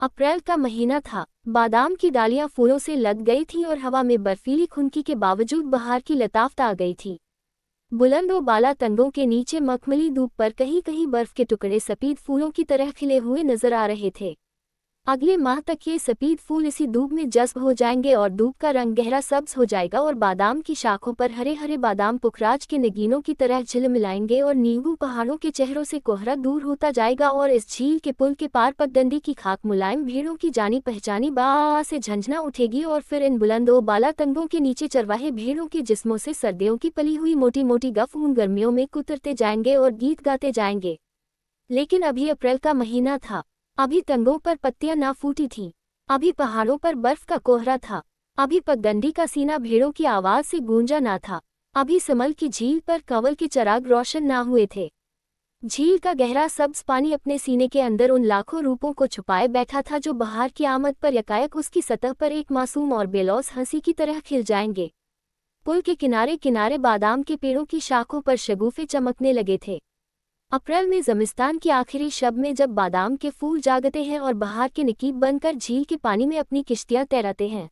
अप्रैल का महीना था। बादाम की डालियां फूलों से लद गई थीं और हवा में बर्फीली खुनकी के बावजूद बहार की लताफत आ गई थी। बुलंद और बाला तंगों के नीचे मखमली धूप पर कहीं कहीं बर्फ के टुकड़े सफेद फूलों की तरह खिले हुए नजर आ रहे थे। अगले माह तक ये सफेद फूल इसी धूप में जज्ब हो जाएंगे और धूप का रंग गहरा सब्ज हो जाएगा और बादाम की शाखों पर हरे हरे बादाम पुखराज के नगीनों की तरह झिलमिलाएंगे और नींबू पहाड़ों के चेहरों से कोहरा दूर होता जाएगा और इस झील के पुल के पार पगडंडी की खाक मुलायम भीड़ों की जानी पहचानी बा से झंझना उठेगी और फिर इन बुलंदों बाला तंगों के नीचे चरवाहे भीड़ों के जिस्मों से सर्दियों की पली हुई मोटी मोटी गफ उन गर्मियों में कुतरते जाएंगे और गीत गाते जाएंगे। लेकिन अभी अप्रैल का महीना था। अभी तंगों पर पत्तियां ना फूटी थीं। अभी पहाड़ों पर बर्फ का कोहरा था। अभी पगडंडी का सीना भेड़ों की आवाज से गूंजा ना था। अभी समल की झील पर कंवल के चराग रोशन ना हुए थे। झील का गहरा सब्ज पानी अपने सीने के अंदर उन लाखों रूपों को छुपाए बैठा था जो बहार की आमद पर यकायक उसकी सतह पर एक मासूम और बेलौस हंसी की तरह खिल जाएंगे। पुल के किनारे किनारे बादाम के पेड़ों की शाखों पर शगुफे चमकने लगे थे। अप्रैल में ज़मिस्तान की आखिरी शब में जब बादाम के फूल जागते हैं और बहार के नकीब बनकर झील के पानी में अपनी किश्तियां तैराते हैं।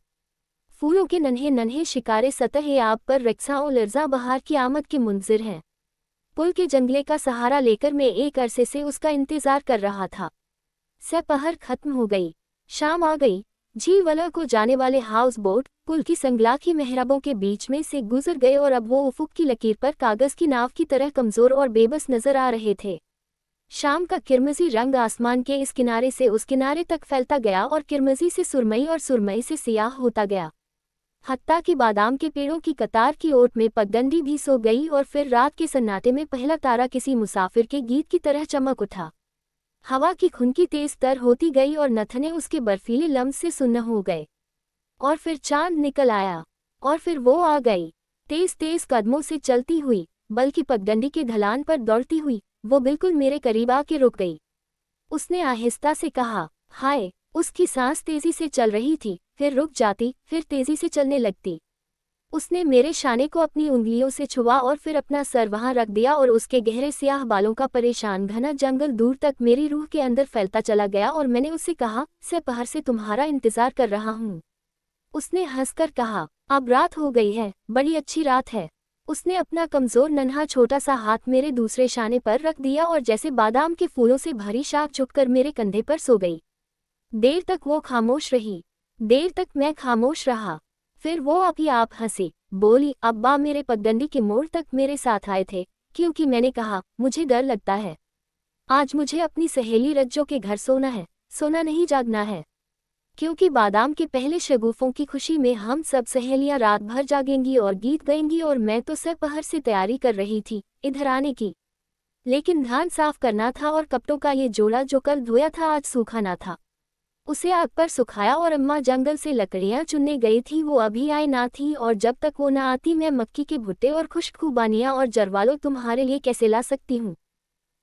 फूलों के नन्हे नन्हे शिकारे सतह आब पर रक्सा और लर्जा बहार की आमद के मुंजिर हैं। पुल के जंगले का सहारा लेकर मैं एक अरसे से उसका इंतजार कर रहा था। सपहर खत्म हो गई, शाम आ गई। झील वाला को जाने वाले हाउस बोट पुल की संगलाखी मेहराबों के बीच में से गुजर गए और अब वो उफुक की लकीर पर कागज की नाव की तरह कमजोर और बेबस नजर आ रहे थे। शाम का किरमजी रंग आसमान के इस किनारे से उस किनारे तक फैलता गया और किरमजी से सुरमई और सुरमई से सियाह होता गया। हत्ता की बादाम के पेड़ों की कतार की ओट में पगडंडी भी सो गई और फिर रात के सन्नाटे में पहला तारा किसी मुसाफिर के गीत की तरह चमक उठा। हवा की खुनकी तेज तर होती गई और नथने उसके बर्फीले लम्स से सुन्न हो गए। और फिर चांद निकल आया और फिर वो आ गई, तेज तेज कदमों से चलती हुई, बल्कि पगडंडी के ढलान पर दौड़ती हुई। वो बिल्कुल मेरे करीब आके रुक गई। उसने आहिस्ता से कहा, हाय। उसकी सांस तेजी से चल रही थी, फिर रुक जाती, फिर तेजी से चलने लगती। उसने मेरे शाने को अपनी उंगलियों से छुआ और फिर अपना सर वहां रख दिया और उसके गहरे स्याह बालों का परेशान घना जंगल दूर तक मेरी रूह के अंदर फैलता चला गया और मैंने उससे कहा, सपहर से तुम्हारा इंतजार कर रहा हूँ। उसने हंसकर कहा, अब रात हो गई है, बड़ी अच्छी रात है। उसने अपना कमजोर नन्हा छोटा सा हाथ मेरे दूसरे शाने पर रख दिया और जैसे बादाम के फूलों से भरी शाख झुककर मेरे कंधे पर सो गई। देर तक वो खामोश रही, देर तक मैं खामोश रहा। फिर वो अभी आप हंसी, बोली, अब्बा मेरे पगडंडी के मोड़ तक मेरे साथ आए थे क्योंकि मैंने कहा, मुझे डर लगता है। आज मुझे अपनी सहेली रज्जो के घर सोना है, सोना नहीं जागना है। क्योंकि बादाम के पहले शगुफों की खुशी में हम सब सहेलियां रात भर जागेंगी और गीत गाएंगी और मैं तो सपहर से तैयारी कर रही थी इधर आने की। लेकिन धान साफ करना था और कपड़ों का ये जोड़ा जो कल धोया था आज सूखा ना था। उसे आग पर सुखाया और अम्मा जंगल से लकड़ियां चुनने गई थी, वो अभी आई ना थी और जब तक वो ना आती मैं मक्की के भुट्टे और खुश्क खुबानियां और जरवालो तुम्हारे लिए कैसे ला सकती हूँ।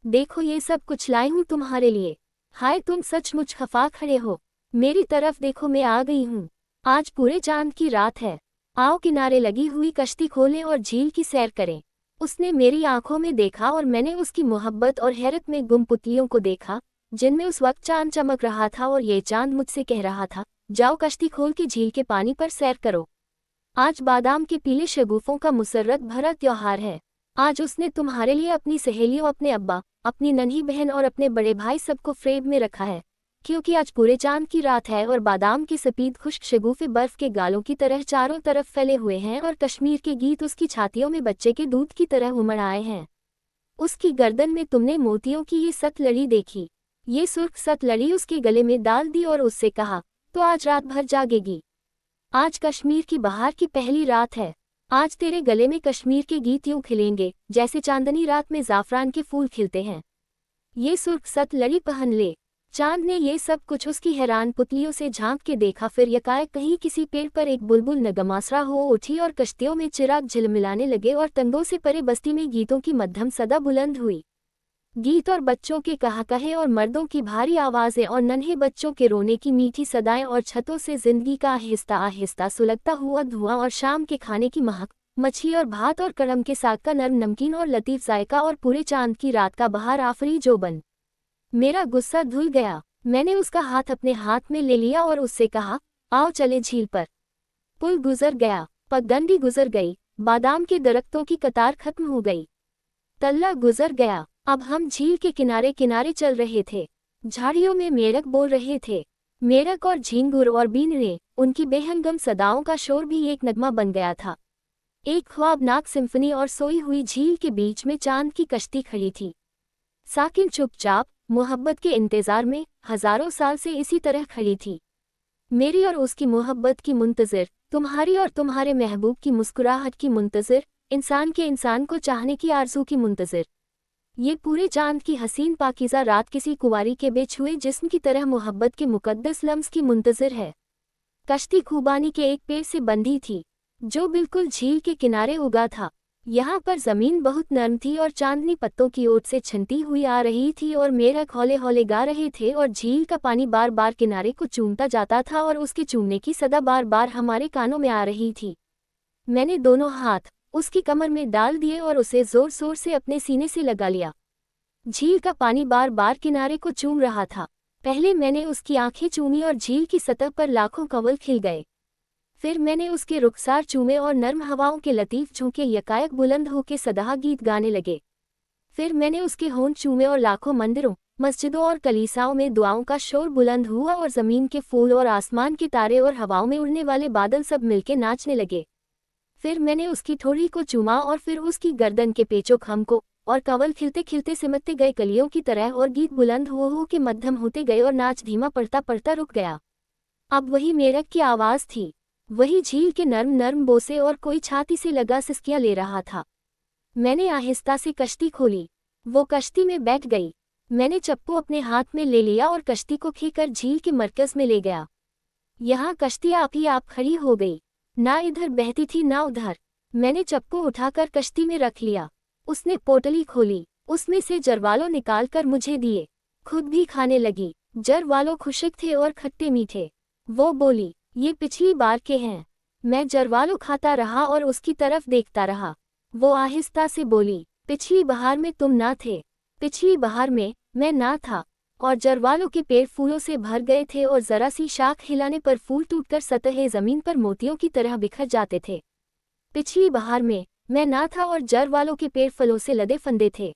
देखो ये सब कुछ लाई हूँ तुम्हारे लिए। हाय तुम सचमुच खफा खड़े हो, मेरी तरफ देखो, मैं आ गई हूँ। आज पूरे चांद की रात है, आओ किनारे लगी हुई कश्ती खोलें और झील की सैर करें। उसने मेरी आंखों में देखा और मैंने उसकी मोहब्बत और हैरत में गुम पुतलियों को देखा जिनमें उस वक्त चांद चमक रहा था और ये चांद मुझसे कह रहा था, जाओ कश्ती खोल के झील के पानी पर सैर करो। आज बादाम के पीले शगुफों का मुसर्रत भरा त्योहार है। आज उसने तुम्हारे लिए अपनी सहेलियों, अपने अब्बा, अपनी नन्ही बहन और अपने बड़े भाई सबको फ्रेब में रखा है क्योंकि आज पूरे चांद की रात है और बादाम के सफेद खुश्क शगुफे बर्फ के गालों की तरह चारों तरफ फैले हुए हैं और कश्मीर के गीत उसकी छातियों में बच्चे के दूध की तरह उमड़ आए हैं। उसकी गर्दन में तुमने मोतियों की ये सत लड़ी देखी, ये सुर्ख सत लड़ी उसके गले में डाल दी और उससे कहा, तो आज रात भर जागेगी। आज कश्मीर की बहार की पहली रात है। आज तेरे गले में कश्मीर के गीत यूं खिलेंगे जैसे चांदनी रात में जाफरान के फूल खिलते हैं। ये सुर्ख सत लड़ी पहन ले। चांद ने ये सब कुछ उसकी हैरान पुतलियों से झांक के देखा, फिर यकायक कहीं किसी पेड़ पर एक बुलबुल नगमासरा हो उठी और कश्तियों में चिराग झिलमिलाने लगे और तंगों से परे बस्ती में गीतों की मध्यम सदा बुलंद हुई। गीत और बच्चों के कहा-कहे और मर्दों की भारी आवाज़ें और नन्हे बच्चों के रोने की मीठी सदाएं और छतों से जिंदगी का आहिस्ता आहिस्ता सुलगता हुआ धुआं और शाम के खाने की महक, मछली और भात और कड़म के साग का नरम नमकीन और लतीफ़ जायका और पूरे चांद की रात का बहार आफरी जोबन। मेरा गुस्सा धुल गया, मैंने उसका हाथ अपने हाथ में ले लिया और उससे कहा, आओ चले झील पर। पुल गुजर गया, पगडंडी गुजर गई, बादाम के दरख्तों की कतार खत्म हो गई। तल्ला गुजर गया। अब हम झील के किनारे किनारे चल रहे थे। झाड़ियों में मेढक बोल रहे थे। मेढक और झींगुर और बीनरे, उनकी बेहंगम सदाओं का शोर भी एक नगमा बन गया था। एक ख्वाबनाक सिम्फनी और सोई हुई झील के बीच में चांद की कश्ती खड़ी थी। साकिन चुपचाप, मोहब्बत के इंतजार में, हजारों साल से इसी तरह खड़ी थी। मेरी और उसकी मोहब्बत की मुंतज़िर, तुम्हारी और तुम्हारे महबूब की मुस्कुराहट की मुंतज़िर, इंसान के इंसान को चाहने की आरज़ू की मुंतज़िर। ये पूरे चांद की हसीन पाकीज़ा रात किसी कुंवारी के बेछुए जिस्म की तरह मोहब्बत के मुकद्दस लम्स की मुंतज़िर है। कश्ती खूबानी के एक पेड़ से बंधी थी, जो बिल्कुल झील के किनारे उगा था। यहाँ पर ज़मीन बहुत नरम थी और चांदनी पत्तों की ओट से छनती हुई आ रही थी और मेढक हौले हौले गा रहे थे और झील का पानी बार बार किनारे को चूमता जाता था और उसके चूमने की सदा बार बार हमारे कानों में आ रही थी। मैंने दोनों हाथ उसकी कमर में डाल दिए और उसे जोर जोर से अपने सीने से लगा लिया। झील का पानी बार बार किनारे को चूम रहा था। पहले मैंने उसकी आंखें चूमी और झील की सतह पर लाखों कंवल खिल गए। फिर मैंने उसके रुखसार चूमे और नर्म हवाओं के लतीफ झोंके यकायक बुलंद होके सदाहा गीत गाने लगे। फिर मैंने उसके होंठ चूमे और लाखों मंदिरों, मस्जिदों और कलीसाओं में दुआओं का शोर बुलंद हुआ और ज़मीन के फूल और आसमान के तारे और हवाओं में उड़ने वाले बादल सब मिलके नाचने लगे। फिर मैंने उसकी ठोड़ी को चूमा और फिर उसकी गर्दन के पेचो खम को, और कंवल खिलते खिलते सिमटते गए कलियों की तरह और गीत बुलंद हो के मध्यम होते गए और नाच धीमा पड़ता पड़ता रुक गया। अब वही मेढक की आवाज़ थी, वही झील के नर्म नर्म बोसे और कोई छाती से लगा सिसकियां ले रहा था। मैंने आहिस्ता से कश्ती खोली। वो कश्ती में बैठ गई। मैंने चप्पू अपने हाथ में ले लिया और कश्ती को खींचकर झील के मरकज में ले गया। यहाँ कश्ती आप ही आप खड़ी हो गई, ना इधर बहती थी ना उधर। मैंने चप्पू उठाकर कश्ती में रख लिया। उसने पोटली खोली, उसमें से जरवालो निकालकर मुझे दिए। खुद भी खाने लगी। जरवालो खुशक थे और खट्टे मीठे। वो बोली, ये पिछली बार के हैं। मैं जरवालो खाता रहा और उसकी तरफ देखता रहा। वो आहिस्ता से बोली, पिछली बहार में तुम ना थे। पिछली बहार में मैं ना था और जरवालों के पेड़ फूलों से भर गए थे और जरा सी शाख हिलाने पर फूल टूटकर सतह ज़मीन पर मोतियों की तरह बिखर जाते थे। पिछली बहार में मैं ना था और जरवालों के पेड़ फलों से लदे फंदे थे।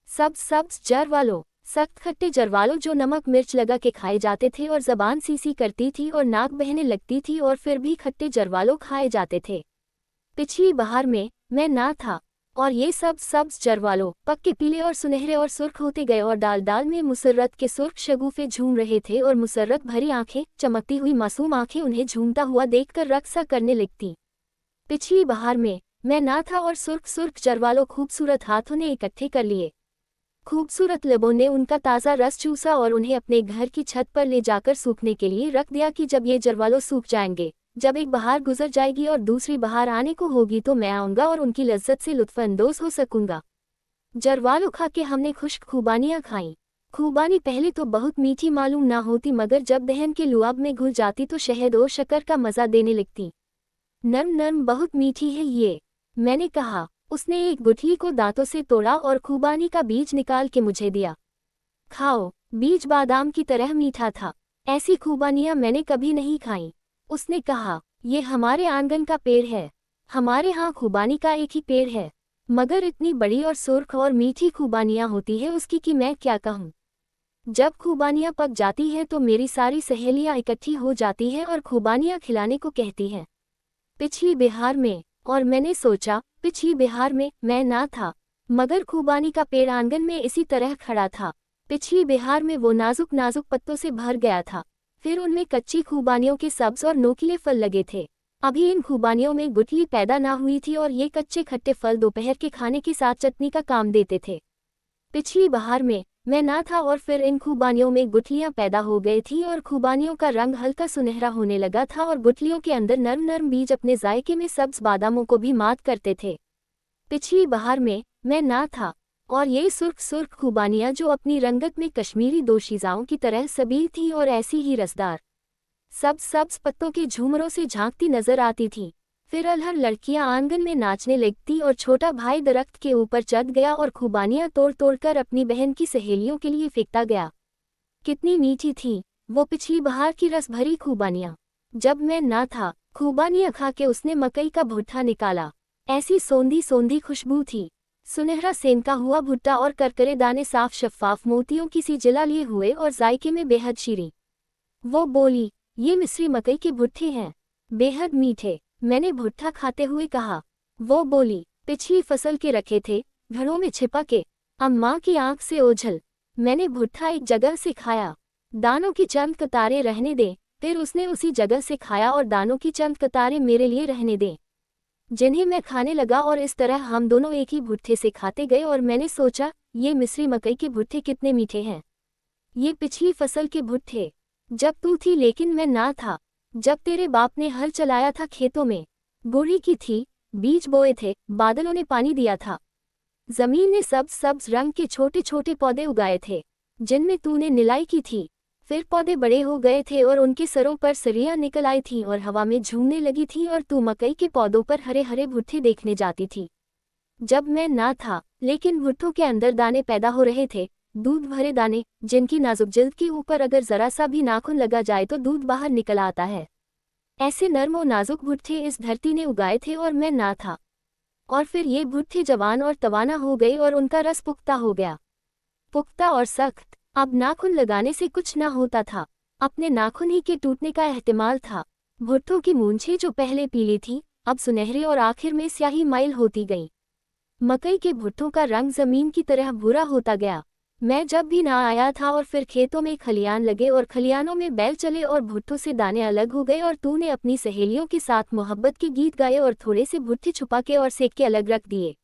सब्ज सब्ज जरवालो, सख्त खट्टे जरवालो जो नमक मिर्च लगा के खाए जाते थे और ज़बान सी करती थी और नाक बहने लगती थी और फिर भी खट्टे जरवालो खाए जाते थे। पिछली बहार में मैं ना था और ये सब सब्ज जरवालो पक्के पीले और सुनहरे और सुर्ख होते गए और डाल डाल में मुसर्रत के सुर्ख शगुफे झूम रहे थे और मुसर्रत भरी आंखें, चमकती हुई मासूम आंखें उन्हें झूमता हुआ देखकर रक्सा करने लगती। पिछली बहार में मैं ना था और सुर्ख सुर्ख जरवालो खूबसूरत हाथों ने इकट्ठे कर लिए। खूबसूरत लबों ने उनका ताज़ा रस चूसा और उन्हें अपने घर की छत पर ले जाकर सूखने के लिए रख दिया कि जब ये जरवालो सूख जाएंगे, जब एक बहार गुजर जाएगी और दूसरी बहार आने को होगी तो मैं आऊँगा और उनकी लज्जत से लुत्फ़अंदोज़ हो सकूँगा। जरवालो खा के हमने खुश्क खूबानियाँ खाईं। खूबानी पहले तो बहुत मीठी मालूम ना होती मगर जब दहन के लुआब में घुल जाती तो शहद और शक्कर का मज़ा देने लगती। नर्म नर्म बहुत मीठी है ये, मैंने कहा। उसने एक गुठली को दांतों से तोड़ा और खूबानी का बीज निकाल के मुझे दिया। खाओ, बीज बादाम की तरह मीठा था। ऐसी खूबानियाँ मैंने कभी नहीं खाईं। उसने कहा, ये हमारे आंगन का पेड़ है। हमारे यहाँ खूबानी का एक ही पेड़ है, मगर इतनी बड़ी और सुर्ख और मीठी खूबानियाँ होती है उसकी कि मैं क्या कहूँ। जब खूबानियाँ पक जाती हैं तो मेरी सारी सहेलियाँ इकट्ठी हो जाती हैं और खूबानियाँ खिलाने को कहती हैं। पिछली बिहार में, और मैंने सोचा, पिछली बिहार में मैं ना था, मगर खूबानी का पेड़ आंगन में इसी तरह खड़ा था। पिछली बिहार में वो नाजुक नाजुक पत्तों से भर गया था। फिर उनमें कच्ची खूबानियों के सब्ज और नोकीले फल लगे थे। अभी इन खूबानियों में गुठली पैदा ना हुई थी और ये कच्चे खट्टे फल दोपहर के खाने के साथ चटनी का काम देते थे। पिछली बहार में मैं ना था और फिर इन खूबानियों में गुठलियां पैदा हो गई थी और खूबानियों का रंग हल्का सुनहरा होने लगा था और गुठलियों के अंदर नर्म नर्म बीज अपने जायके में सब्ज बादामों को भी मात करते थे। पिछली बहार में मैं ना था और ये सुर्ख सुर्ख खूबानियाँ जो अपनी रंगत में कश्मीरी दोशीज़ाओं की तरह सबील थीं और ऐसी ही रसदार सब्ज सब्ज पत्तों के झूमरों से झांकती नजर आती थीं। फिर अलहर लड़कियां आंगन में नाचने लगती और छोटा भाई दरख्त के ऊपर चढ़ गया और खूबानियां तोड़ तोड़ कर अपनी बहन की सहेलियों के लिए फेंकता गया। कितनी मीठी थी वो पिछली बहार की रस भरी खूबानियाँ। जब मैं ना था, खूबानियाँ खा के उसने मकई का भुट्टा निकाला। ऐसी सोंधी सोंधी खुशबू थी, सुनहरा सेंका हुआ भुट्टा और करकरे दाने साफ शफ्फाफ मोतियों की सी जला लिए हुए और जायके में बेहद शीरी। वो बोली, ये मिस्री मकई के भुट्टे हैं, बेहद मीठे। मैंने भुट्टा खाते हुए कहा। वो बोली, पिछली फसल के रखे थे, घरों में छिपा के। अम्मा की आंख से ओझल। मैंने भुट्टा एक जगह से खाया। दानों की चंद कतारें रहने दे। फिर उसने उसी जगह से खाया और दानों की चंद कतारें मेरे लिए रहने दे, जिन्हें मैं खाने लगा। और इस तरह हम दोनों एक ही भुट्टे से खाते गए और मैंने सोचा, ये मिस्री मकई के भुट्टे कितने मीठे हैं। ये पिछली फसल के भुट्टे, जब तू थी लेकिन मैं ना था, जब तेरे बाप ने हल चलाया था खेतों में, गोरी की थी, बीज बोए थे, बादलों ने पानी दिया था, जमीन ने सब्ज सब्ज रंग के छोटे छोटे पौधे उगाए थे जिनमें तूने निलाई की थी। फिर पौधे बड़े हो गए थे और उनके सरों पर सरियां निकल आई थीं और हवा में झूमने लगी थी और तू मकई के पौधों पर हरे हरे भुट्टे देखने जाती थी। जब मैं ना था, लेकिन भुट्टों के अंदर दाने पैदा हो रहे थे, दूध भरे दाने, जिनकी नाजुक जिल्द के ऊपर अगर जरा सा भी नाखून लगा जाए तो दूध बाहर निकल आता है। ऐसे नर्म और नाजुक भुट्टे इस धरती ने उगाए थे और मैं ना था। और फिर ये भुट्टे जवान और तवाना हो गए और उनका रस पुख्ता हो गया, पुख्ता और सख्त। अब नाखून लगाने से कुछ ना होता था, अपने नाखून ही के टूटने का एहतिमाल था। भुट्टों की मूंछें जो पहले पीली थी, अब सुनहरी और आखिर में स्याही माइल होती गईं। मकई के भुट्टों का रंग जमीन की तरह भूरा होता गया। मैं जब भी ना आया था और फिर खेतों में खलियान लगे और खलियानों में बैल चले और भुट्टों से दाने अलग हो गए और तूने अपनी सहेलियों के साथ मोहब्बत के गीत गाए और थोड़े से भुट्टे छुपा के और सेक के अलग रख दिए।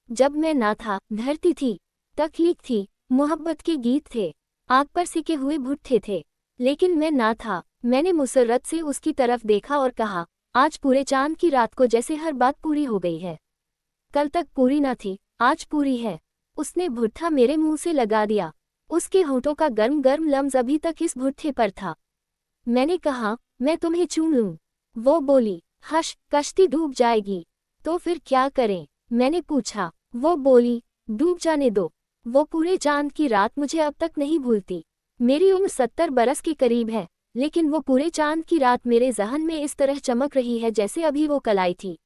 जब मैं ना था, धरती थी, तकलीफ थी, मोहब्बत के गीत थे, आग पर सिके हुए भुट्टे थे। लेकिन मैं ना था। मैंने मुसर्रत से उसकी तरफ देखा और कहा, आज पूरे चांद की रात को जैसे हर बात पूरी हो गई है। कल तक पूरी ना थी, आज पूरी है। उसने भुट्टा मेरे मुंह से लगा दिया। उसके होठों का गर्म गर्म लम्स अभी तक इस भुट्टे पर था। मैंने कहा, मैं तुम्हें चूम लूं। वो बोली, हश, कश्ती डूब जाएगी। तो फिर क्या करें? मैंने पूछा। वो बोली, डूब जाने दो। वो पूरे चांद की रात मुझे अब तक नहीं भूलती। मेरी उम्र 70 बरस के करीब है, लेकिन वो पूरे चांद की रात मेरे ज़हन में इस तरह चमक रही है जैसे अभी वो कल आई थी।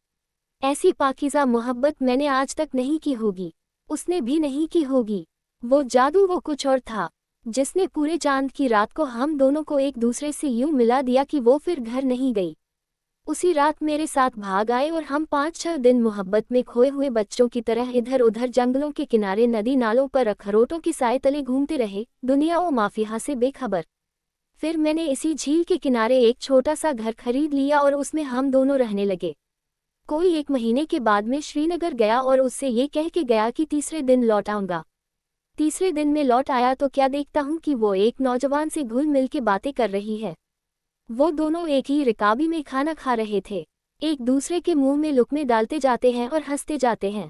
ऐसी पाकीज़ा मोहब्बत मैंने आज तक नहीं की होगी, उसने भी नहीं की होगी। वो जादू, वो कुछ और था, जिसने पूरे चांद की रात को हम दोनों को एक दूसरे से यूं मिला दिया कि वो फिर घर नहीं गई। उसी रात मेरे साथ भाग आए और हम 5-6 दिन मोहब्बत में खोए हुए बच्चों की तरह इधर उधर जंगलों के किनारे, नदी नालों पर, अखरोटों की साए तले घूमते रहे, दुनिया और माफिया से बेखबर। फिर मैंने इसी झील के किनारे एक छोटा सा घर खरीद लिया और उसमें हम दोनों रहने लगे। कोई 1 महीने के बाद में श्रीनगर गया और उससे ये कह के गया कि तीसरे दिन लौट आऊंगा। तीसरे दिन में लौट आया तो क्या देखता हूँ कि वो एक नौजवान से घुल मिल के बातें कर रही है। वो दोनों एक ही रिकाबी में खाना खा रहे थे, एक दूसरे के मुंह में लुक़मे डालते जाते हैं और हंसते जाते हैं।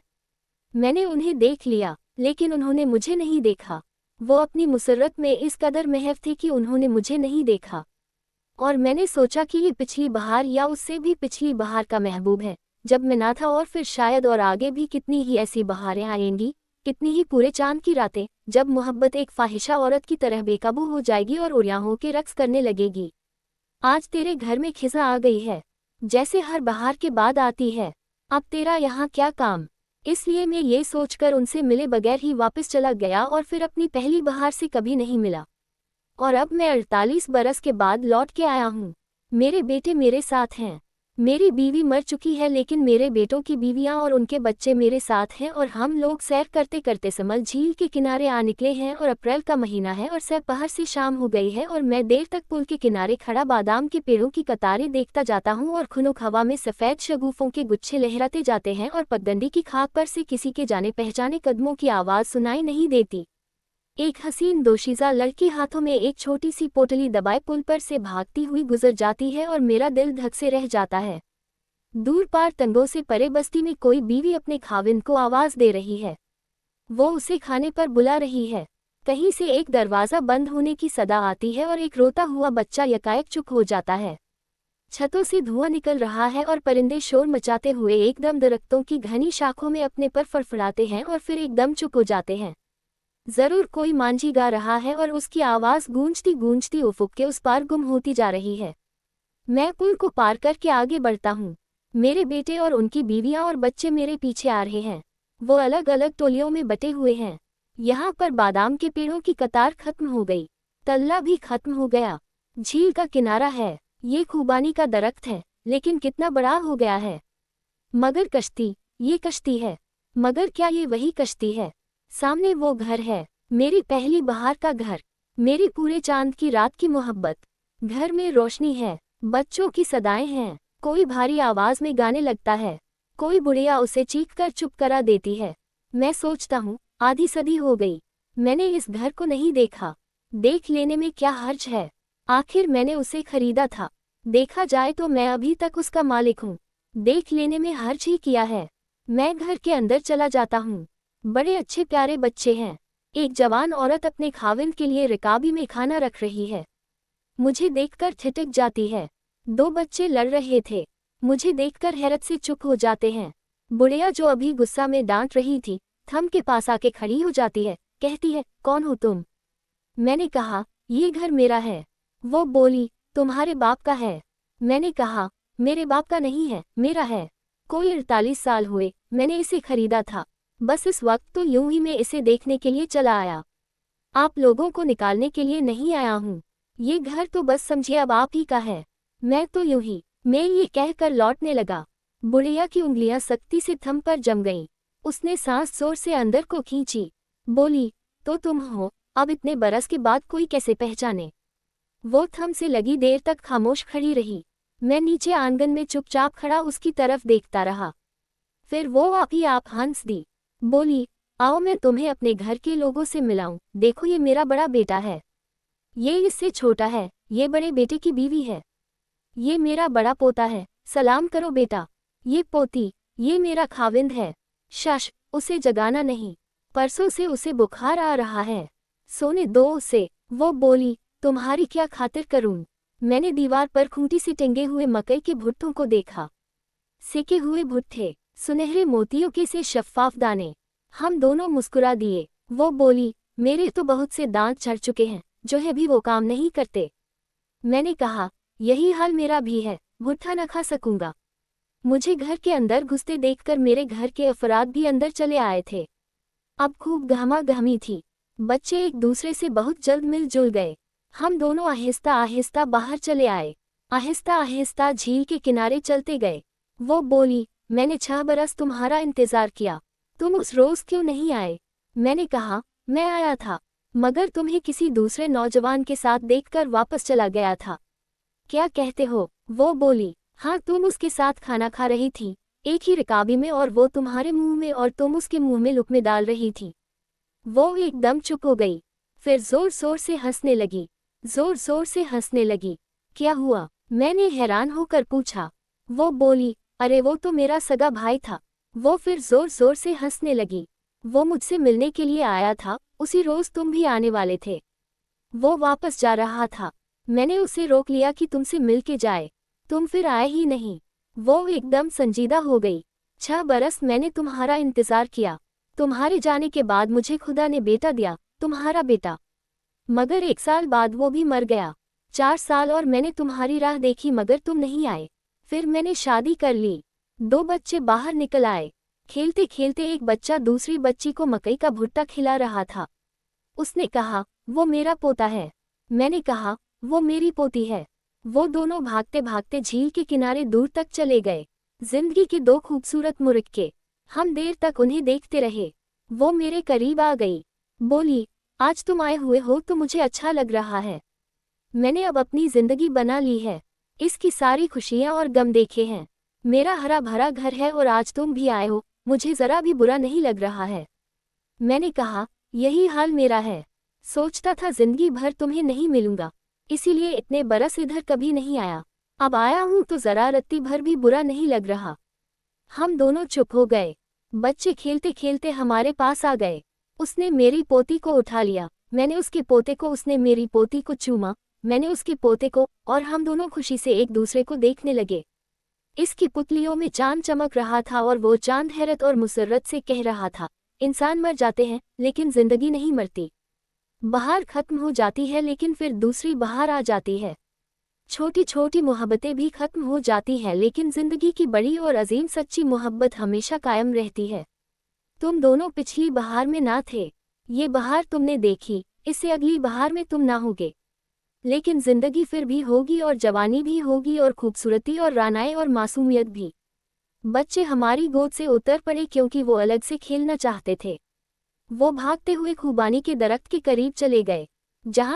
मैंने उन्हें देख लिया, लेकिन उन्होंने मुझे नहीं देखा। वो अपनी मुसर्रत में इस कदर महव थे कि उन्होंने मुझे नहीं देखा। और मैंने सोचा कि ये पिछली बहार या उससे भी पिछली बहार का महबूब है, जब मैं ना था। और फिर शायद और आगे भी कितनी ही ऐसी बहारें आएंगी, कितनी ही पूरे चांद की रातें, जब मोहब्बत एक फाहिशा औरत की तरह बेकाबू हो जाएगी और उड़िया हो के रक्स करने लगेगी। आज तेरे घर में खिज़ा आ गई है, जैसे हर बहार के बाद आती है। अब तेरा यहाँ क्या काम? इसलिए मैं ये सोचकर उनसे मिले बगैर ही वापस चला गया और फिर अपनी पहली बहार से कभी नहीं मिला। और अब मैं 48 बरस के बाद लौट के आया हूँ। मेरे बेटे मेरे साथ हैं। मेरी बीवी मर चुकी है, लेकिन मेरे बेटों की बीवियां और उनके बच्चे मेरे साथ हैं और हम लोग सैर करते करते समल झील के किनारे आ निकले हैं। और अप्रैल का महीना है और दोपहर से शाम हो गई है और मैं देर तक पुल के किनारे खड़ा बादाम के पेड़ों की कतारें देखता जाता हूँ और खुनुक हवा में सफ़ेद शगुफों के गुच्छे लहराते जाते हैं और पगडंडी की खाक पर से किसी के जाने पहचाने कदमों की आवाज़ सुनाई नहीं देती। एक हसीन दोशीज़ा लड़की हाथों में एक छोटी सी पोटली दबाए पुल पर से भागती हुई गुजर जाती है और मेरा दिल धक से रह जाता है। दूर पार तंगों से परे बस्ती में कोई बीवी अपने खाविंद को आवाज़ दे रही है। वो उसे खाने पर बुला रही है। कहीं से एक दरवाज़ा बंद होने की सदा आती है और एक रोता हुआ बच्चा यकायक चुप हो जाता है। छतों से धुआं निकल रहा है और परिंदे शोर मचाते हुए एकदम दरख्तों की घनी शाखों में अपने पर फड़फड़ाते हैं और फिर एकदम चुप हो जाते हैं। जरूर कोई मांझी गा रहा है और उसकी आवाज गूंजती गूंजती उफुक के उस पार गुम होती जा रही है। मैं पुल को पार करके आगे बढ़ता हूँ। मेरे बेटे और उनकी बीवियां और बच्चे मेरे पीछे आ रहे हैं। वो अलग अलग टोलियों में बटे हुए हैं। यहाँ पर बादाम के पेड़ों की कतार खत्म हो गई। तल्ला भी खत्म हो गया। झील का किनारा है। ये खूबानी का दरख्त है, लेकिन कितना बड़ा हो गया है। मगर कश्ती, ये कश्ती है। मगर क्या ये वही कश्ती है? सामने वो घर है, मेरी पहली बहार का घर, मेरी पूरे चांद की रात की मोहब्बत। घर में रोशनी है, बच्चों की सदाएं हैं। कोई भारी आवाज में गाने लगता है, कोई बुढ़िया उसे चीख कर चुप करा देती है। मैं सोचता हूँ, आधी सदी हो गई, मैंने इस घर को नहीं देखा। देख लेने में क्या हर्ज है? आखिर मैंने उसे खरीदा था। देखा जाए तो मैं अभी तक उसका मालिक हूँ। देख लेने में हर्ज ही किया है। मैं घर के अंदर चला जाता हूँ। बड़े अच्छे प्यारे बच्चे हैं। एक जवान औरत अपने खाविंद के लिए रिकाबी में खाना रख रही है। मुझे देखकर ठिठक जाती है। दो बच्चे लड़ रहे थे। मुझे देखकर हैरत से चुप हो जाते हैं। बुढ़िया जो अभी गुस्सा में डांट रही थी, थम के पास आके खड़ी हो जाती है, कहती है, कौन हो तुम? मैंने कहा, ये घर मेरा है। वो बोली, तुम्हारे बाप का है। मैंने कहा, मेरे बाप का नहीं है, मेरा है। कोई 48 साल हुए मैंने इसे खरीदा था। बस इस वक्त तो यूं ही मैं इसे देखने के लिए चला आया। आप लोगों को निकालने के लिए नहीं आया हूँ। ये घर तो बस समझिए अब आप ही का है। मैं तो यूं ही, मैं ये कहकर लौटने लगा। बुढ़िया की उंगलियां सख्ती से थम पर जम गईं। उसने सांस जोर से अंदर को खींची। बोली, तो तुम हो? अब इतने बरस के बाद कोई कैसे पहचाने? वो थम से लगी देर तक खामोश खड़ी रही। मैं नीचे आंगन में चुपचाप खड़ा उसकी तरफ देखता रहा। फिर वो आप ही आप हंस दी। बोली, आओ मैं तुम्हें अपने घर के लोगों से मिलाऊं। देखो ये मेरा बड़ा बेटा है। ये इससे छोटा है, ये बड़े बेटे की बीवी है। ये मेरा बड़ा पोता है, सलाम करो बेटा। ये पोती, ये मेरा खाविंद है। शश, उसे जगाना नहीं, परसों से उसे बुखार आ रहा है, सोने दो उसे। वो बोली, तुम्हारी क्या खातिर करूं? मैंने दीवार पर खूंटी से टंगे हुए मकई के भुट्टों को देखा। सेके हुए भुट्टे, सुनहरे मोतियों के से शफ्फाफ दाने। हम दोनों मुस्कुरा दिए। वो बोली, मेरे तो बहुत से दांत झड़ चुके हैं, जो है भी वो काम नहीं करते। मैंने कहा, यही हाल मेरा भी है, भुट्टा न खा सकूंगा। मुझे घर के अंदर घुसते देखकर मेरे घर के अफराद भी अंदर चले आए थे। अब खूब गहमा-गहमी थी। बच्चे एक दूसरे से बहुत जल्द मिलजुल गए। हम दोनों आहिस्ता आहिस्ता बाहर चले आए। आहिस्ता आहिस्ता झील के किनारे चलते गए। वो बोली, मैंने 6 बरस तुम्हारा इंतजार किया, तुम उस रोज क्यों नहीं आए? मैंने कहा, मैं आया था, मगर तुम्हें किसी दूसरे नौजवान के साथ देखकर वापस चला गया था। क्या कहते हो? वो बोली, हाँ तुम उसके साथ खाना खा रही थी, एक ही रिकाबी में, और वो तुम्हारे मुंह में और तुम उसके मुंह में लुक़मे डाल रही थी। वो एकदम चुप हो गई, फिर जोर जोर से हंसने लगी, जोर जोर से हंसने लगी। क्या हुआ? मैंने हैरान होकर पूछा। वो बोली, अरे वो तो मेरा सगा भाई था। वो फिर जोर जोर से हंसने लगी। वो मुझसे मिलने के लिए आया था, उसी रोज तुम भी आने वाले थे। वो वापस जा रहा था, मैंने उसे रोक लिया कि तुमसे मिल के जाए, तुम फिर आए ही नहीं। वो एकदम संजीदा हो गई। 6 बरस मैंने तुम्हारा इंतजार किया, तुम्हारे जाने के बाद मुझे खुदा ने बेटा दिया, तुम्हारा बेटा। मगर 1 साल बाद वो भी मर गया। 4 साल और मैंने तुम्हारी राह देखी, मगर तुम नहीं आए। फिर मैंने शादी कर ली। 2 बच्चे बाहर निकल आए। खेलते खेलते एक बच्चा दूसरी बच्ची को मकई का भुट्टा खिला रहा था। उसने कहा, वो मेरा पोता है। मैंने कहा, वो मेरी पोती है। वो दोनों भागते भागते झील के किनारे दूर तक चले गए। जिंदगी के 2 खूबसूरत मुर्गे। हम देर तक उन्हें देखते रहे। वो मेरे करीब आ गई। बोली, आज तुम आए हुए हो तो मुझे अच्छा लग रहा है। मैंने अब अपनी जिंदगी बना ली है, इसकी सारी खुशियां और गम देखे हैं। मेरा हरा भरा घर है और आज तुम भी आए हो, मुझे जरा भी बुरा नहीं लग रहा है। मैंने कहा, यही हाल मेरा है। सोचता था जिंदगी भर तुम्हें नहीं मिलूंगा, इसीलिए इतने बरस इधर कभी नहीं आया। अब आया हूं तो जरा रत्ती भर भी बुरा नहीं लग रहा। हम दोनों चुप हो गए। बच्चे खेलते खेलते हमारे पास आ गए। उसने मेरी पोती को उठा लिया, मैंने उसके पोते को, उसने मेरी पोती को चूमा, मैंने उसके पोते को, और हम दोनों खुशी से एक दूसरे को देखने लगे। इसकी पुतलियों में चांद चमक रहा था और वो चांद हैरत और मुसर्रत से कह रहा था, इंसान मर जाते हैं लेकिन जिंदगी नहीं मरती। बहार खत्म हो जाती है लेकिन फिर दूसरी बहार आ जाती है। छोटी छोटी मोहब्बतें भी खत्म हो जाती हैं लेकिन जिंदगी की बड़ी और अजीम सच्ची मोहब्बत हमेशा कायम रहती है। तुम दोनों पिछली बहार में ना थे, ये बहार तुमने देखी, इससे अगली बहार में तुम ना होगे, लेकिन जिंदगी फिर भी होगी और जवानी भी होगी और खूबसूरती और रानाएं और मासूमियत भी। बच्चे हमारी गोद से उतर पड़े क्योंकि वो अलग से खेलना चाहते थे। वो भागते हुए खूबानी के दरख्त के करीब चले गए, जहाँ